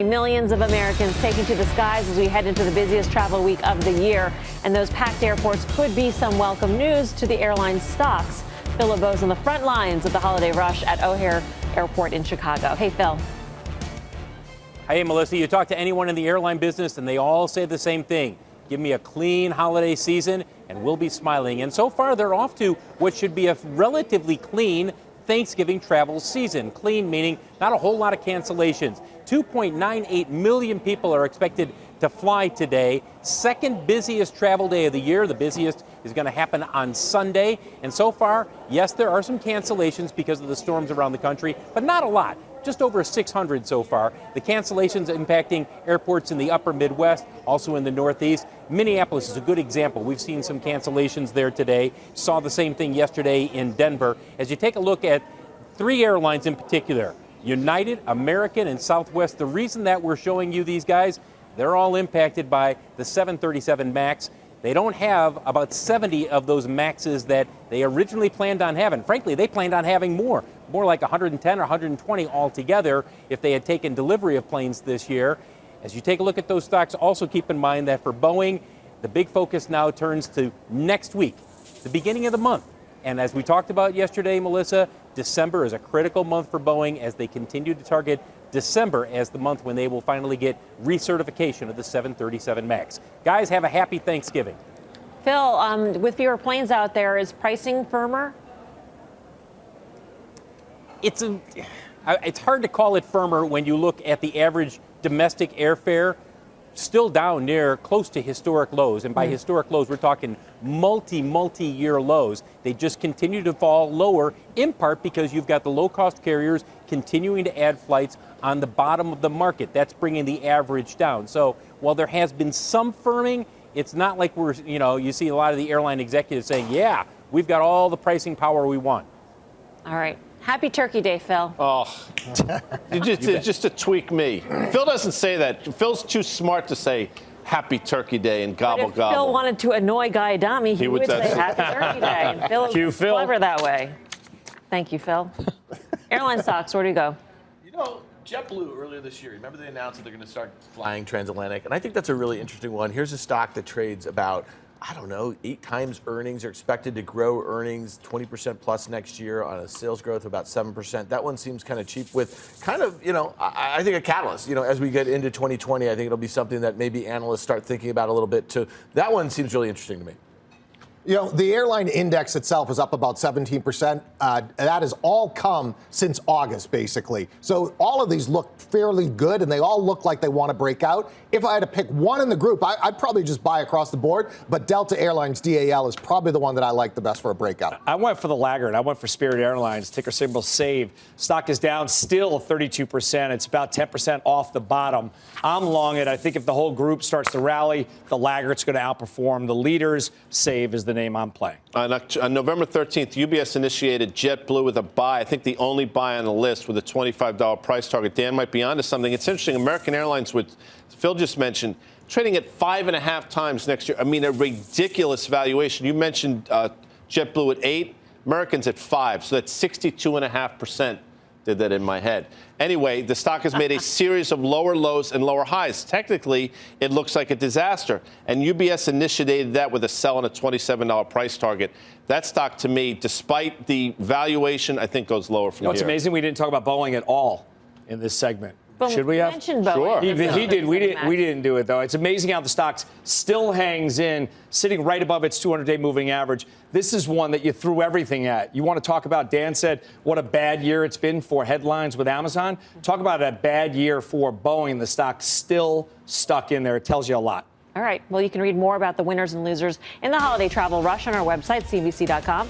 Millions of Americans taking to the skies as we head into the busiest travel week of the year. And those packed airports could be some welcome news to the airline stocks. Phil LeBeau's on the front lines of the holiday rush at O'Hare Airport in Chicago. Hey, Phil. Hey, Melissa, you talk to anyone in the airline business and they all say the same thing. Give me a clean holiday season and we'll be smiling. And so far, they're off to what should be a relatively clean Thanksgiving travel season. Clean meaning not a whole lot of cancellations. 2.98 million people are expected to fly today. Second busiest travel day of the year. The busiest is going to happen on Sunday. And so far, yes, there are some cancellations because of the storms around the country, but not a lot. Just over 600 so far. The cancellations impacting airports in the upper Midwest, also in the Northeast. Minneapolis is a good example. We've seen some cancellations there today. Saw the same thing yesterday in Denver. As you take a look at three airlines in particular, United, American, and Southwest, the reason that we're showing you these guys, they're all impacted by the 737 MAX. They don't have about 70 of those MAXs that they originally planned on having. Frankly, they planned on having more like 110 or 120 altogether if they had taken delivery of planes this year. As you take a look at those stocks, also keep in mind that for Boeing, the big focus now turns to next week, the beginning of the month. And as we talked about yesterday, Melissa, December is a critical month for Boeing as they continue to target December as the month when they will finally get recertification of the 737 MAX. Guys, have a happy Thanksgiving. Phil, with fewer planes out there, is pricing firmer? It's hard to call it firmer when you look at the average domestic airfare, still down near close to historic lows. And by historic lows, we're talking multi-year lows. They just continue to fall lower, in part because you've got the low-cost carriers continuing to add flights on the bottom of the market. That's bringing the average down. So while there has been some firming, it's not like you see a lot of the airline executives saying, yeah, we've got all the pricing power we want. All right. Happy Turkey Day, Phil. Oh, just to tweak me. Phil doesn't say that. Phil's too smart to say Happy Turkey Day and gobble but if gobble. Phil wanted to annoy Guy Adami, he would say Happy Turkey Day. And Phil is clever that way. Thank you, Phil. Airline stocks, where do you go? You know, JetBlue earlier this year, remember they announced that they're going to start flying transatlantic? And I think that's a really interesting one. Here's a stock that trades about, 8 times earnings. Are expected to grow earnings 20% plus next year on a sales growth of about 7%. That one seems kind of cheap with kind of, I think a catalyst. As we get into 2020, I think it'll be something that maybe analysts start thinking about a little bit too. That one seems really interesting to me. The airline index itself is up about 17%. That has all come since August, basically. So all of these look fairly good, and they all look like they want to break out. If I had to pick one in the group, I'd probably just buy across the board. But Delta Airlines, DAL, is probably the one that I like the best for a breakout. I went for the laggard. I went for Spirit Airlines, ticker symbol SAVE. Stock is down still 32%. It's about 10% off the bottom. I'm long it. I think if the whole group starts to rally, the laggard's going to outperform the leaders. SAVE is the name I'm playing. On November 13th, UBS initiated JetBlue with a buy. I think the only buy on the list with a $25 price target. Dan might be onto something. It's interesting. American Airlines, which Phil just mentioned, trading at 5.5 times next year. I mean, a ridiculous valuation. You mentioned JetBlue at 8, Americans at 5. So that's 62.5%. Did that in my head. Anyway, the stock has made a series of lower lows and lower highs. Technically, it looks like a disaster. And UBS initiated that with a sell on a $27 price target. That stock, to me, despite the valuation, I think goes lower from here. It's amazing we didn't talk about Boeing at all in this segment. But should we have? Mentioned Boeing. Sure. He did. We didn't do it, though. It's amazing how the stock still hangs in, sitting right above its 200-day moving average. This is one that you threw everything at. You want to talk about, Dan said, what a bad year it's been for headlines with Amazon. Talk about a bad year for Boeing. The stock's still stuck in there. It tells you a lot. All right. Well, you can read more about the winners and losers in the holiday travel rush on our website, CNBC.com.